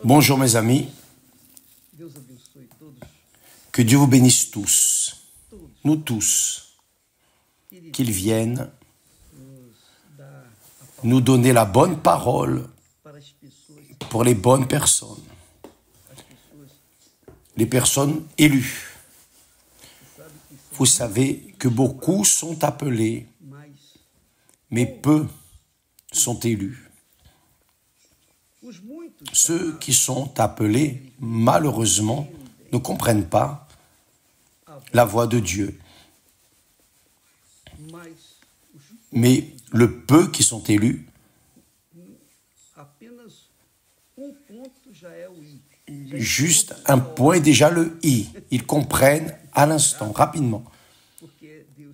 Bonjour mes amis, que Dieu vous bénisse tous, nous tous, qu'il vienne nous donner la bonne parole pour les bonnes personnes, les personnes élues. Vous savez que beaucoup sont appelés, mais peu sont élus. Ceux qui sont appelés, malheureusement, ne comprennent pas la voix de Dieu. Mais le peu qui sont élus, juste un point, déjà le I. Ils comprennent à l'instant, rapidement,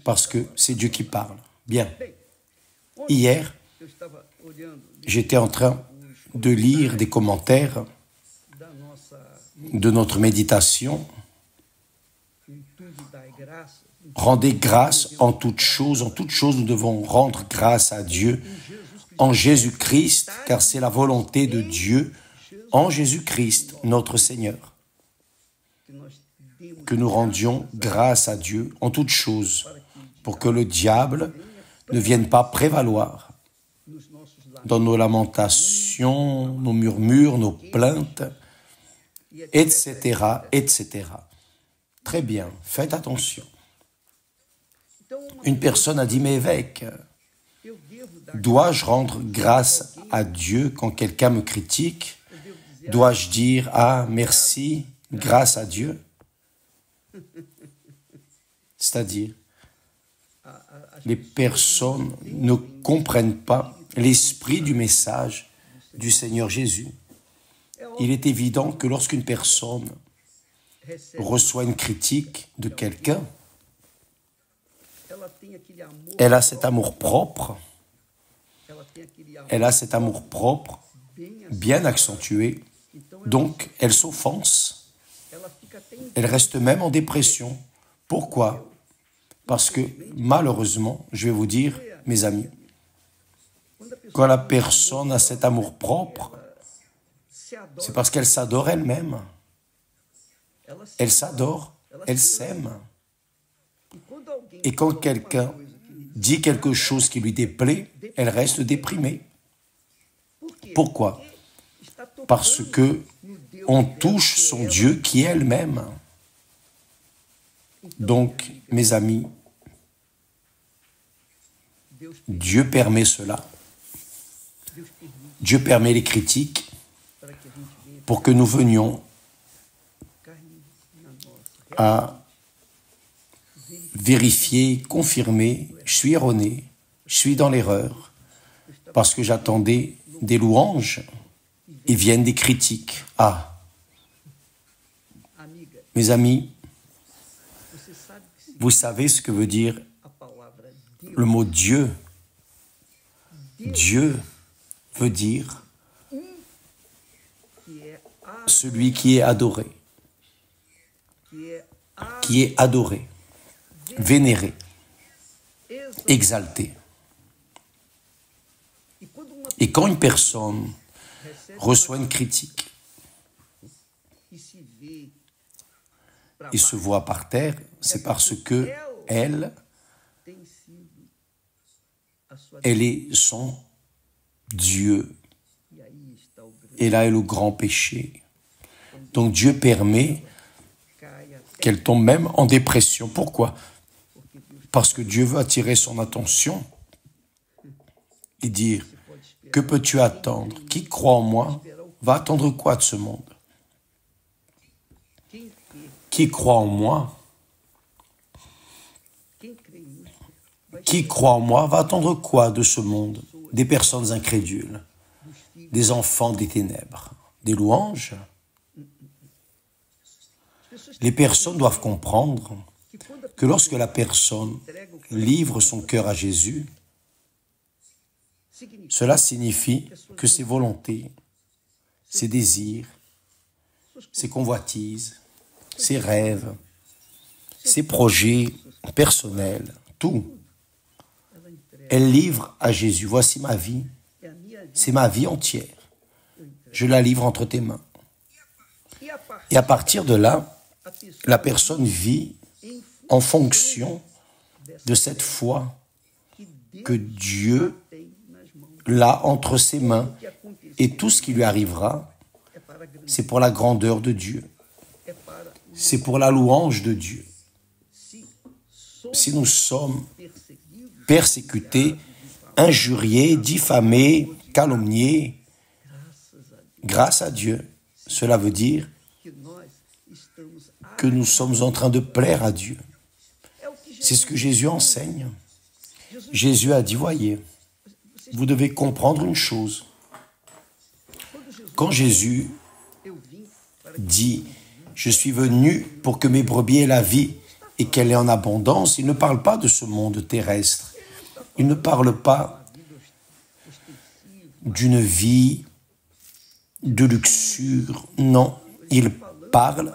parce que c'est Dieu qui parle. Bien. Hier, j'étais en train de lire des commentaires de notre méditation. Rendez grâce en toutes choses nous devons rendre grâce à Dieu en Jésus-Christ, car c'est la volonté de Dieu en Jésus-Christ, notre Seigneur, que nous rendions grâce à Dieu en toutes choses, pour que le diable ne vienne pas prévaloir dans nos lamentations, nos murmures, nos plaintes, etc., etc. Très bien, faites attention. Une personne a dit, mais évêque, dois-je rendre grâce à Dieu quand quelqu'un me critique? Dois-je dire, ah, merci, grâce à Dieu? C'est-à-dire, les personnes ne comprennent pas l'esprit du message du Seigneur Jésus. Il est évident que lorsqu'une personne reçoit une critique de quelqu'un, elle a cet amour-propre, bien accentué, donc elle s'offense, elle reste même en dépression. Pourquoi? Parce que malheureusement, je vais vous dire, mes amis, quand la personne a cet amour-propre, c'est parce qu'elle s'adore elle-même. Elle s'adore, elle s'aime. Et quand quelqu'un dit quelque chose qui lui déplaît, elle reste déprimée. Pourquoi? Parce que on touche son Dieu qui est elle-même. Donc, mes amis, Dieu permet cela. Dieu permet les critiques pour que nous venions à vérifier, confirmer, je suis erroné, je suis dans l'erreur, parce que j'attendais des louanges et viennent des critiques. Ah, mes amis, vous savez ce que veut dire le mot Dieu? Dieu veut dire celui qui est adoré, vénéré, exalté. Et quand une personne reçoit une critique et se voit par terre, c'est parce que elle est son Dieu. Et là est le grand péché. Donc Dieu permet qu'elle tombe même en dépression. Pourquoi? Parce que Dieu veut attirer son attention et dire, que peux-tu attendre? Qui croit en moi va attendre quoi de ce monde? Qui croit en moi? Qui croit en moi va attendre quoi de ce monde? Des personnes incrédules, des enfants des ténèbres, des louanges. Les personnes doivent comprendre que lorsque la personne livre son cœur à Jésus, cela signifie que ses volontés, ses désirs, ses convoitises, ses rêves, ses projets personnels, tout, elle livre à Jésus. Voici ma vie, c'est ma vie entière. Je la livre entre tes mains. Et à partir de là, la personne vit en fonction de cette foi que Dieu l'a entre ses mains. Et tout ce qui lui arrivera, c'est pour la grandeur de Dieu. C'est pour la louange de Dieu. Si nous sommes persécutés, injuriés, diffamés, calomniés, grâce à Dieu, cela veut dire que nous sommes en train de plaire à Dieu. C'est ce que Jésus enseigne. Jésus a dit, voyez, vous devez comprendre une chose. Quand Jésus dit, je suis venu pour que mes brebis aient la vie et qu'elle est en abondance, il ne parle pas de ce monde terrestre. Il ne parle pas d'une vie de luxure. Non, il parle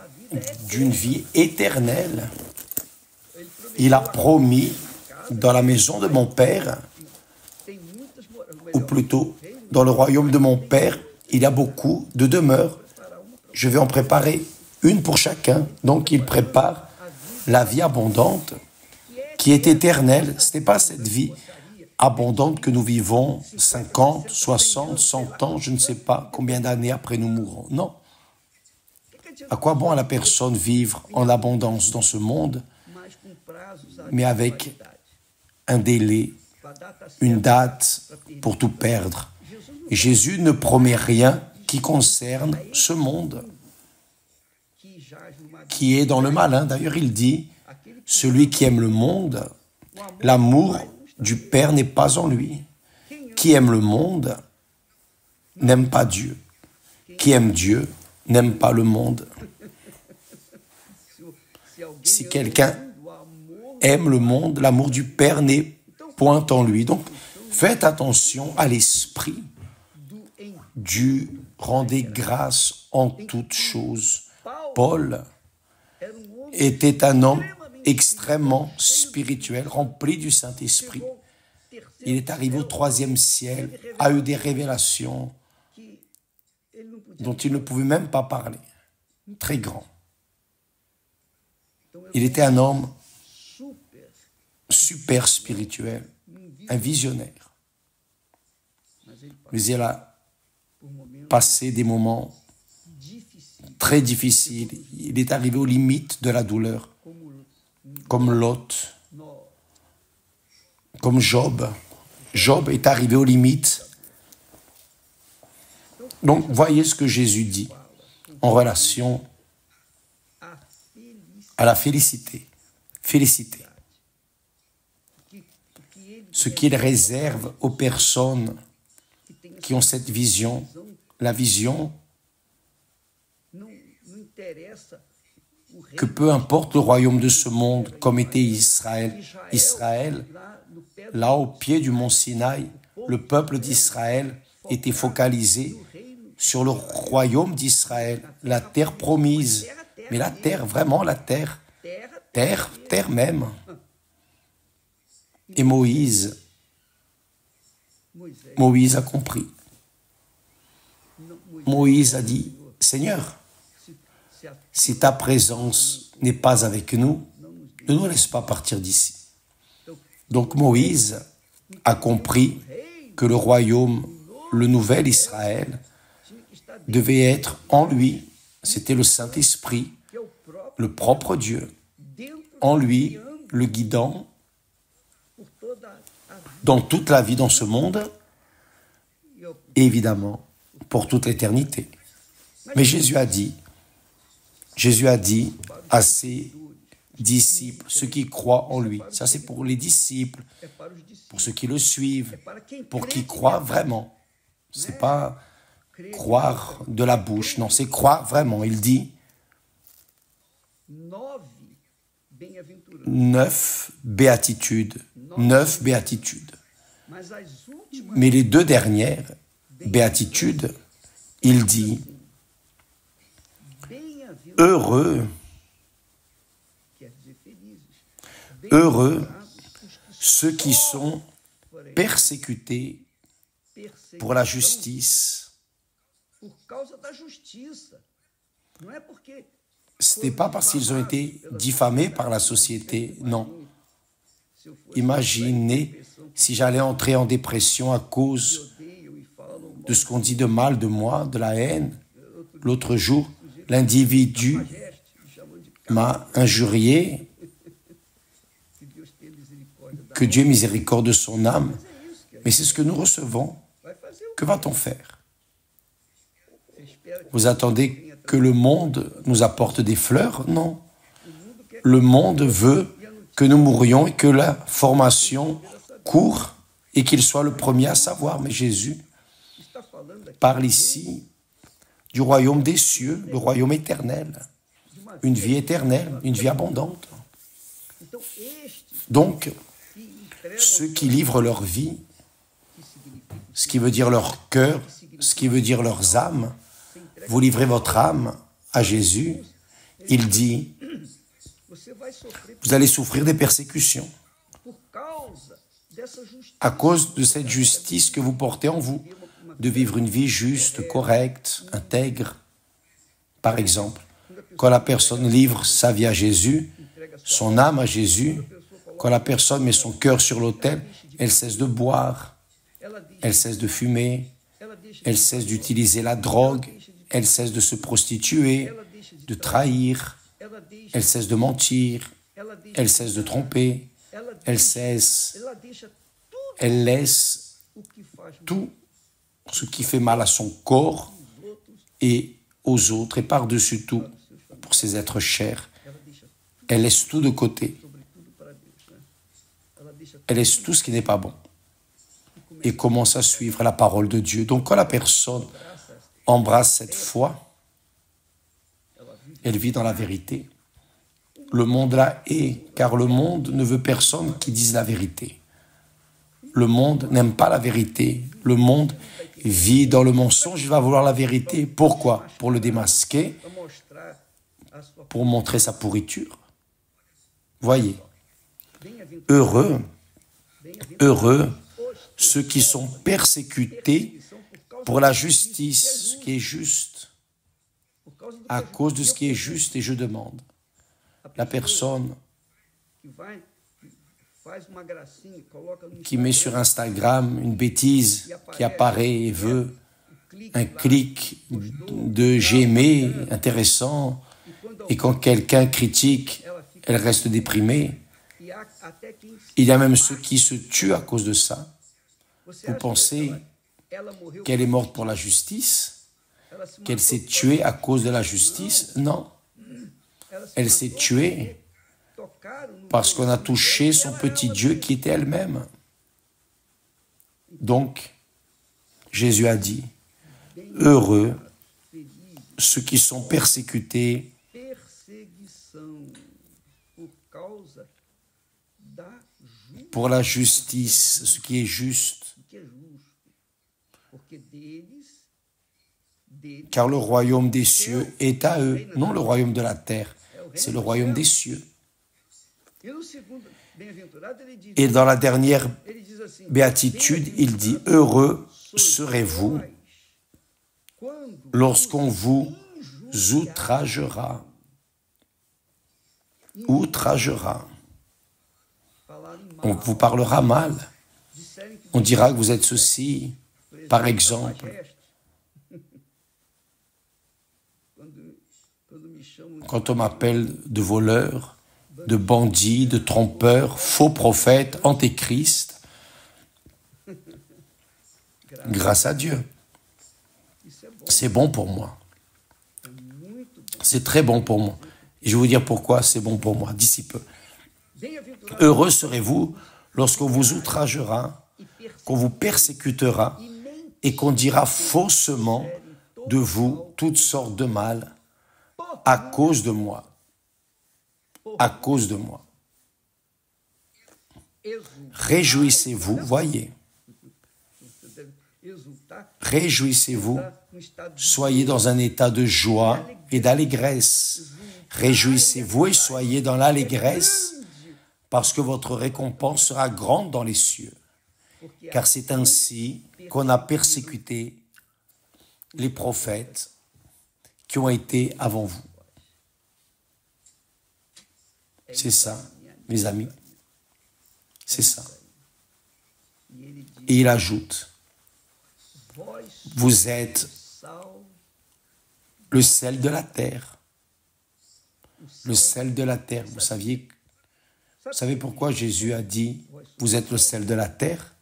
d'une vie éternelle. Il a promis dans la maison de mon Père, ou plutôt dans le royaume de mon Père, il y a beaucoup de demeures. Je vais en préparer une pour chacun. Donc il prépare la vie abondante qui est éternelle. Ce n'est pas cette vie abondante que nous vivons 50, 60, 100 ans, je ne sais pas combien d'années après nous mourrons. Non. À quoi bon à la personne vivre en abondance dans ce monde, mais avec un délai, une date pour tout perdre? Jésus ne promet rien qui concerne ce monde, qui est dans le malin. D'ailleurs, il dit, celui qui aime le monde, l'amour du Père n'est pas en lui. Qui aime le monde n'aime pas Dieu. Qui aime Dieu n'aime pas le monde. Si quelqu'un aime le monde, l'amour du Père n'est point en lui. Donc, faites attention à l'esprit du rendez grâce en toutes choses. Paul était un homme extrêmement spirituel, rempli du Saint-Esprit. Il est arrivé au 3e ciel, a eu des révélations dont il ne pouvait même pas parler. Très grand. Il était un homme super spirituel, un visionnaire. Mais il a passé des moments très difficiles. Il est arrivé aux limites de la douleur, comme Lot, comme Job. Job est arrivé aux limites. Donc, voyez ce que Jésus dit en relation à la félicité. Félicité. Ce qu'il réserve aux personnes qui ont cette vision, la vision que peu importe le royaume de ce monde, comme était Israël. Israël, là au pied du mont Sinaï, le peuple d'Israël était focalisé sur le royaume d'Israël, la terre promise. Mais la terre, vraiment la terre, terre même. Et Moïse a compris. Moïse a dit, Seigneur, si ta présence n'est pas avec nous, ne nous laisse pas partir d'ici. Donc Moïse a compris que le royaume, le nouvel Israël, devait être en lui. C'était le Saint-Esprit, le propre Dieu, en lui, le guidant dans toute la vie dans ce monde, et évidemment, pour toute l'éternité. Mais Jésus a dit à ses disciples, ceux qui croient en lui, ça c'est pour les disciples, pour ceux qui le suivent, pour qui croient vraiment. C'est pas croire de la bouche, non, c'est croire vraiment. Il dit 9 béatitudes, 9 béatitudes. Mais les 2 dernières béatitudes, il dit heureux ceux qui sont persécutés pour la justice. Ce n'est pas parce qu'ils ont été diffamés par la société, non. Imaginez si j'allais entrer en dépression à cause de ce qu'on dit de mal de moi, de la haine. L'autre jour, l'individu m'a injurié. Que Dieu ait miséricorde de son âme. Mais c'est ce que nous recevons. Que va-t-on faire? Vous attendez que le monde nous apporte des fleurs? Non. Le monde veut que nous mourions et que la formation court et qu'il soit le premier à savoir. Mais Jésus parle ici du royaume des cieux, le royaume éternel, une vie éternelle, une vie abondante. Donc, ceux qui livrent leur vie, ce qui veut dire leur cœur, ce qui veut dire leurs âmes, vous livrez votre âme à Jésus, il dit, vous allez souffrir des persécutions à cause de cette justice que vous portez en vous, de vivre une vie juste, correcte, intègre. Par exemple, quand la personne livre sa vie à Jésus, son âme à Jésus, quand la personne met son cœur sur l'autel, elle cesse de boire, elle cesse de fumer, elle cesse d'utiliser la drogue, elle cesse de se prostituer, de trahir, elle cesse de mentir, elle cesse de tromper, elle laisse tout ce qui fait mal à son corps et aux autres, et par-dessus tout, pour ses êtres chers, elle laisse tout de côté. Elle laisse tout ce qui n'est pas bon et commence à suivre la parole de Dieu. Donc quand la personne embrasse cette foi, elle vit dans la vérité. Le monde la hait, car le monde ne veut personne qui dise la vérité. Le monde n'aime pas la vérité. Le monde vit dans le mensonge, il va vouloir la vérité. Pourquoi? Pour le démasquer, pour montrer sa pourriture. Voyez, heureux ceux qui sont persécutés pour la justice, ce qui est juste, à cause de ce qui est juste, et je demande, la personne qui met sur Instagram une bêtise qui apparaît et veut un clic de j'aimais intéressant, et quand quelqu'un critique, elle reste déprimée. Il y a même ceux qui se tuent à cause de ça. Vous pensez qu'elle est morte pour la justice? Qu'elle s'est tuée à cause de la justice? Non. Elle s'est tuée parce qu'on a touché son petit Dieu qui était elle-même. Donc, Jésus a dit, heureux ceux qui sont persécutés pour la justice, ce qui est juste, car le royaume des cieux est à eux, non le royaume de la terre, c'est le royaume des cieux. Et dans la dernière béatitude, il dit, heureux serez-vous lorsqu'on vous outragera. Outragera. On vous parlera mal. On dira que vous êtes ceci. Par exemple, quand on m'appelle de voleur, de bandit, de trompeur, faux prophète, antéchrist, grâce à Dieu, c'est bon pour moi. C'est très bon pour moi. Et je vais vous dire pourquoi c'est bon pour moi d'ici peu. Heureux serez-vous lorsqu'on vous outragera, qu'on vous persécutera et qu'on dira faussement de vous toutes sortes de mal à cause de moi. À cause de moi. Réjouissez-vous, voyez. Réjouissez-vous, soyez dans un état de joie et d'allégresse. Réjouissez-vous et soyez dans l'allégresse, parce que votre récompense sera grande dans les cieux. Car c'est ainsi qu'on a persécuté les prophètes qui ont été avant vous. C'est ça, mes amis. C'est ça. Et il ajoute, vous êtes le sel de la terre. Le sel de la terre. Vous savez pourquoi Jésus a dit, vous êtes le sel de la terre?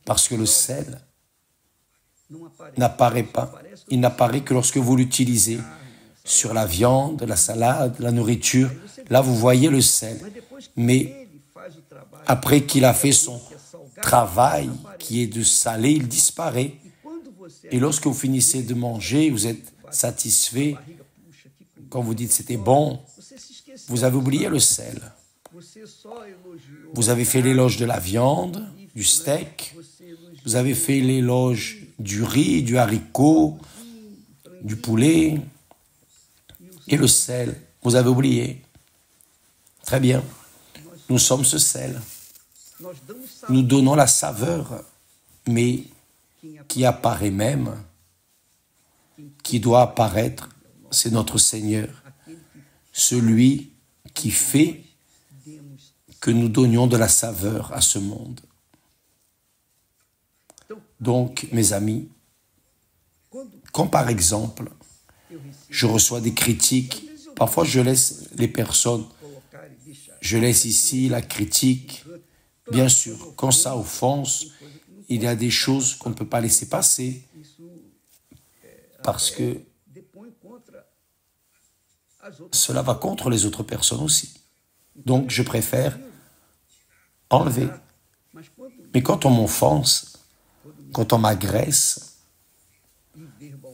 Parce que le sel n'apparaît pas. Il n'apparaît que lorsque vous l'utilisez sur la viande, la salade, la nourriture. Là, vous voyez le sel. Mais après qu'il a fait son travail, qui est de saler, il disparaît. Et lorsque vous finissez de manger, vous êtes satisfait. Quand vous dites c'était bon, vous avez oublié le sel. Vous avez fait l'éloge de la viande, du steak. Vous avez fait l'éloge du riz, du haricot, du poulet. Et le sel, vous avez oublié. Très bien. Nous sommes ce sel. Nous donnons la saveur, mais qui apparaît même, qui doit apparaître, c'est notre Seigneur. Celui qui fait que nous donnions de la saveur à ce monde. Donc, mes amis, quand par exemple, je reçois des critiques, parfois je laisse les personnes, je laisse ici la critique. Bien sûr, quand ça offense, il y a des choses qu'on ne peut pas laisser passer parce que cela va contre les autres personnes aussi. Donc, je préfère enlever. Mais quand on m'offense, quand on m'agresse,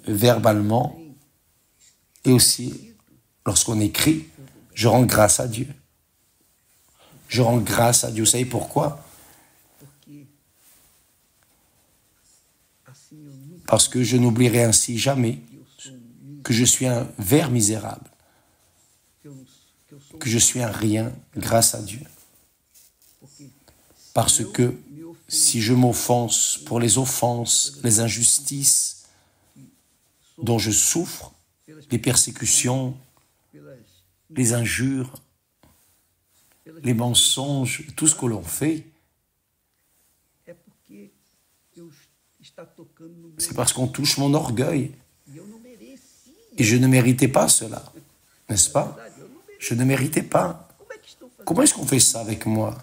verbalement, et aussi lorsqu'on écrit, je rends grâce à Dieu. Je rends grâce à Dieu. Vous savez pourquoi? Parce que je n'oublierai ainsi jamais que je suis un ver misérable, que je suis un rien grâce à Dieu. Parce que si je m'offense pour les offenses, les injustices dont je souffre, les persécutions, les injures, les mensonges, tout ce que l'on fait, c'est parce qu'on touche mon orgueil. Et je ne méritais pas cela, n'est-ce pas? Je ne méritais pas. Comment est-ce qu'on fait ça avec moi?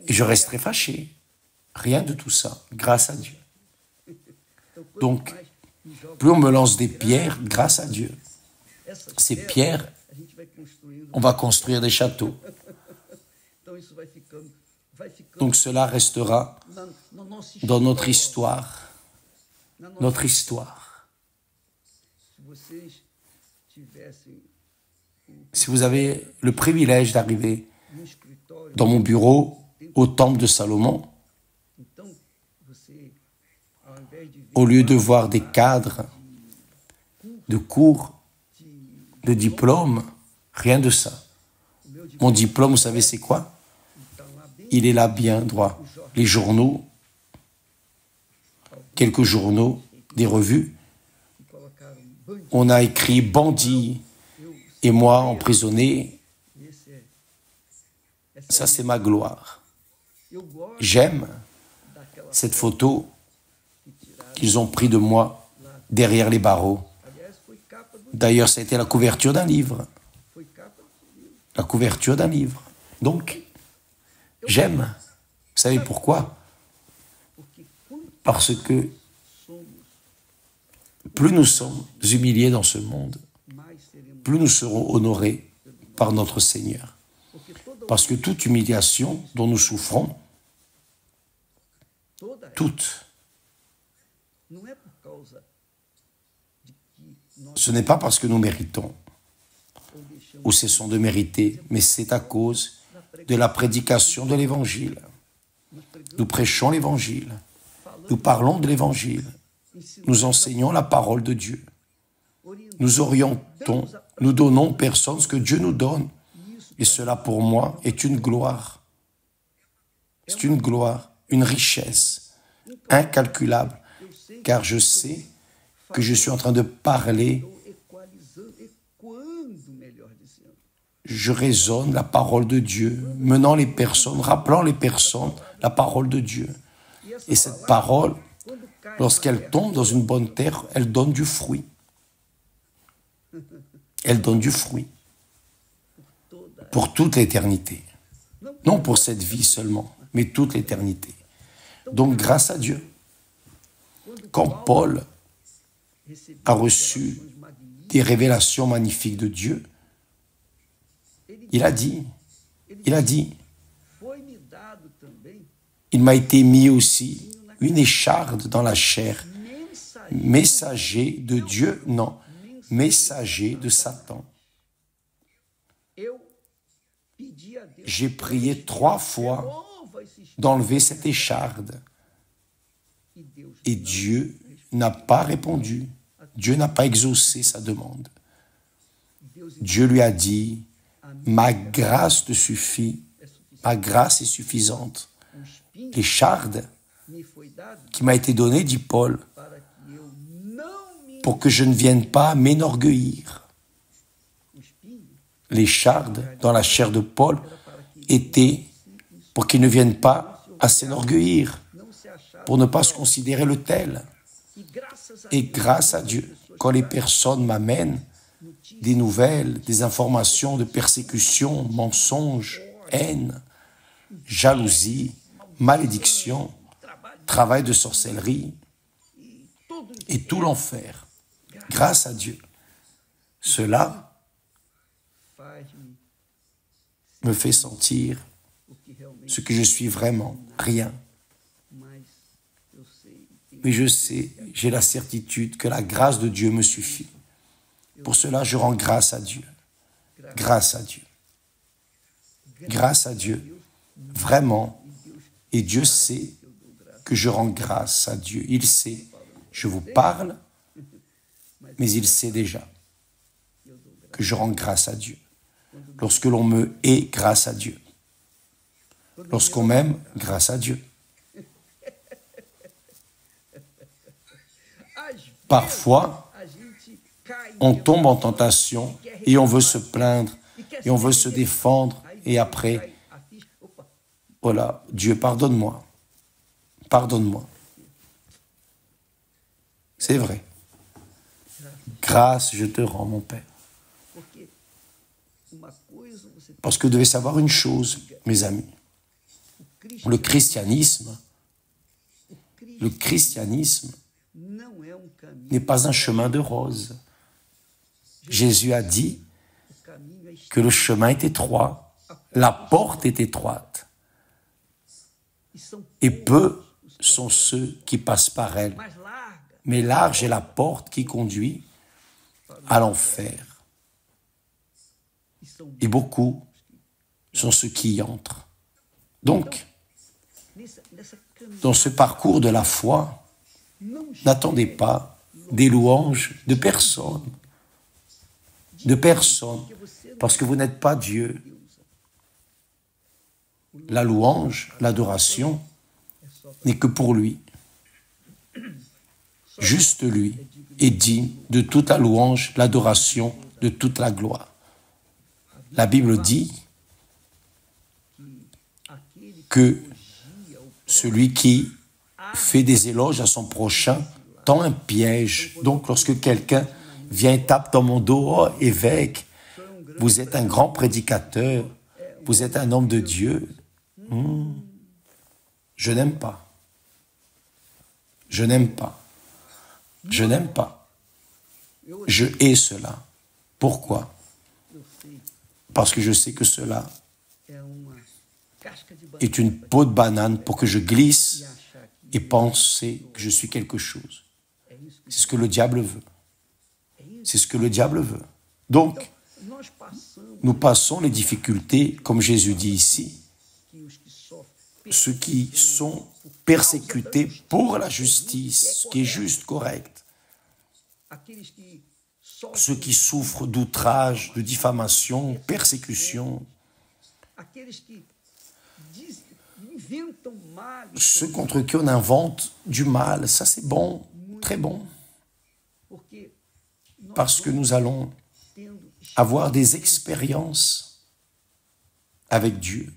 Et je resterai fâché. Rien de tout ça, grâce à Dieu. Donc, plus on me lance des pierres, grâce à Dieu. Ces pierres, on va construire des châteaux. Donc cela restera dans notre histoire. Notre histoire. Si vous avez le privilège d'arriver dans mon bureau au temple de Salomon, au lieu de voir des cadres, de cours, de diplômes, rien de ça. Mon diplôme, vous savez c'est quoi? Il est là bien droit. Les journaux, quelques journaux, des revues, on a écrit bandit et moi emprisonné. Ça, c'est ma gloire. J'aime cette photo qu'ils ont pris de moi derrière les barreaux. D'ailleurs, ça a été la couverture d'un livre. La couverture d'un livre. Donc, j'aime. Vous savez pourquoi? Parce que plus nous sommes humiliés dans ce monde, plus nous serons honorés par notre Seigneur. Parce que toute humiliation dont nous souffrons, toute, ce n'est pas parce que nous méritons ou cessons de mériter, mais c'est à cause de la prédication de l'Évangile. Nous prêchons l'Évangile, nous parlons de l'Évangile, nous enseignons la parole de Dieu, nous orientons, nous donnons aux personnes ce que Dieu nous donne. Et cela pour moi est une gloire. C'est une gloire, une richesse incalculable, car je sais que je suis en train de parler, je raisonne la parole de Dieu, menant les personnes, rappelant les personnes la parole de Dieu. Et cette parole, lorsqu'elle tombe dans une bonne terre, elle donne du fruit. Elle donne du fruit. Pour toute l'éternité. Non pour cette vie seulement, mais toute l'éternité. Donc grâce à Dieu, quand Paul a reçu des révélations magnifiques de Dieu, il a dit, il m'a été mis aussi une écharde dans la chair, messager de Dieu, non, messager de Satan. J'ai prié 3 fois d'enlever cette écharde et Dieu n'a pas répondu. Dieu n'a pas exaucé sa demande. Dieu lui a dit, ma grâce te suffit, ma grâce est suffisante. L'écharde qui m'a été donnée, dit Paul, pour que je ne vienne pas m'enorgueillir. L'écharde dans la chair de Paul était pour qu'il ne vienne pas à s'enorgueillir, pour ne pas se considérer le tel. Et grâce à Dieu, quand les personnes m'amènent des nouvelles, des informations de persécution, mensonges, haine, jalousie, malédiction, travail de sorcellerie et tout l'enfer, grâce à Dieu, cela me fait sentir ce que je suis vraiment, rien. Mais je sais, j'ai la certitude que la grâce de Dieu me suffit. Pour cela, je rends grâce à Dieu. Grâce à Dieu. Grâce à Dieu. Vraiment. Et Dieu sait que je rends grâce à Dieu. Il sait. Je vous parle, mais il sait déjà que je rends grâce à Dieu. Lorsque l'on me hait, grâce à Dieu. Lorsqu'on m'aime, grâce à Dieu. Parfois, on tombe en tentation et on veut se plaindre et on veut se défendre et après, voilà, Dieu, pardonne-moi. Pardonne-moi. C'est vrai. Grâce, je te rends, mon Père. Parce que vous devez savoir une chose, mes amis. Le christianisme n'est pas un chemin de roses. Jésus a dit que le chemin est étroit, la porte est étroite, et peu sont ceux qui passent par elle. Mais large est la porte qui conduit à l'enfer. Et beaucoup sont ceux qui y entrent. Donc, dans ce parcours de la foi, n'attendez pas des louanges de personne, parce que vous n'êtes pas Dieu. La louange, l'adoration n'est que pour lui. Juste lui est digne de toute la louange, l'adoration, de toute la gloire. La Bible dit que celui qui fait des éloges à son prochain tend un piège. Donc, lorsque quelqu'un vient et tape dans mon dos, « Oh, évêque, vous êtes un grand prédicateur, vous êtes un homme de Dieu. » Je n'aime pas. Je n'aime pas. Je n'aime pas. Je hais cela. Pourquoi? Parce que je sais que cela est une peau de banane pour que je glisse et penser que je suis quelque chose. C'est ce que le diable veut. C'est ce que le diable veut. Donc, nous passons les difficultés, comme Jésus dit ici, ceux qui sont persécutés pour la justice, ce qui est juste, correct. Ceux qui souffrent d'outrage, de diffamation, persécution. Ceux contre qui on invente du mal, ça c'est bon, très bon. Parce que nous allons avoir des expériences avec Dieu.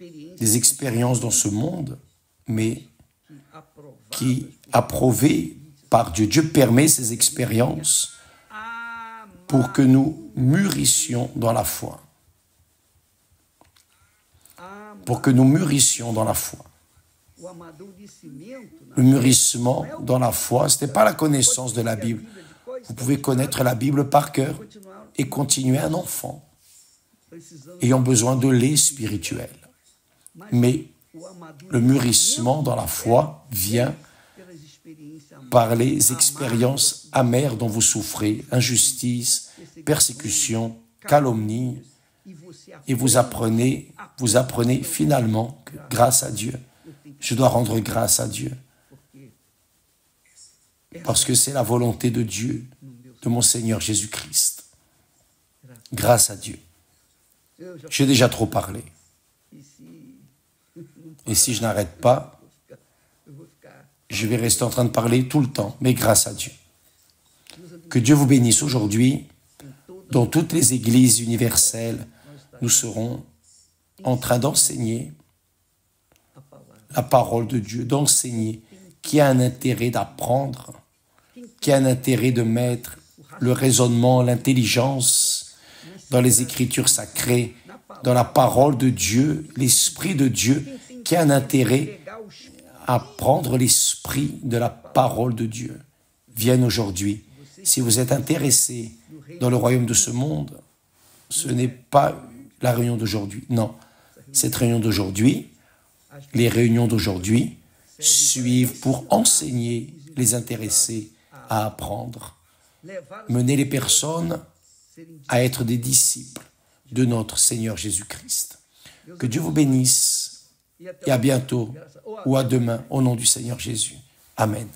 Des expériences dans ce monde, mais qui approuvées par Dieu. Dieu permet ces expériences pour que nous mûrissions dans la foi. Pour que nous mûrissions dans la foi. Le mûrissement dans la foi, ce n'est pas la connaissance de la Bible. Vous pouvez connaître la Bible par cœur et continuer un enfant, ayant besoin de lait spirituel. Mais le mûrissement dans la foi vient par les expériences amères dont vous souffrez, injustice, persécution, calomnie, et vous apprenez finalement que grâce à Dieu, je dois rendre grâce à Dieu. Parce que c'est la volonté de Dieu, de mon Seigneur Jésus-Christ. Grâce à Dieu. J'ai déjà trop parlé. Et si je n'arrête pas, je vais rester en train de parler tout le temps, mais grâce à Dieu. Que Dieu vous bénisse aujourd'hui. Dans toutes les églises universelles, nous serons en train d'enseigner la parole de Dieu, d'enseigner, qui a un intérêt d'apprendre, qui a un intérêt de mettre le raisonnement, l'intelligence dans les Écritures sacrées, dans la parole de Dieu, l'Esprit de Dieu, qui a un intérêt à prendre l'esprit de la parole de Dieu. Vienne aujourd'hui. Si vous êtes intéressé dans le royaume de ce monde, ce n'est pas la réunion d'aujourd'hui. Non, cette réunion d'aujourd'hui, les réunions d'aujourd'hui suivent pour enseigner les intéressés à apprendre, mener les personnes à être des disciples de notre Seigneur Jésus-Christ. Que Dieu vous bénisse et à bientôt ou à demain au nom du Seigneur Jésus. Amen.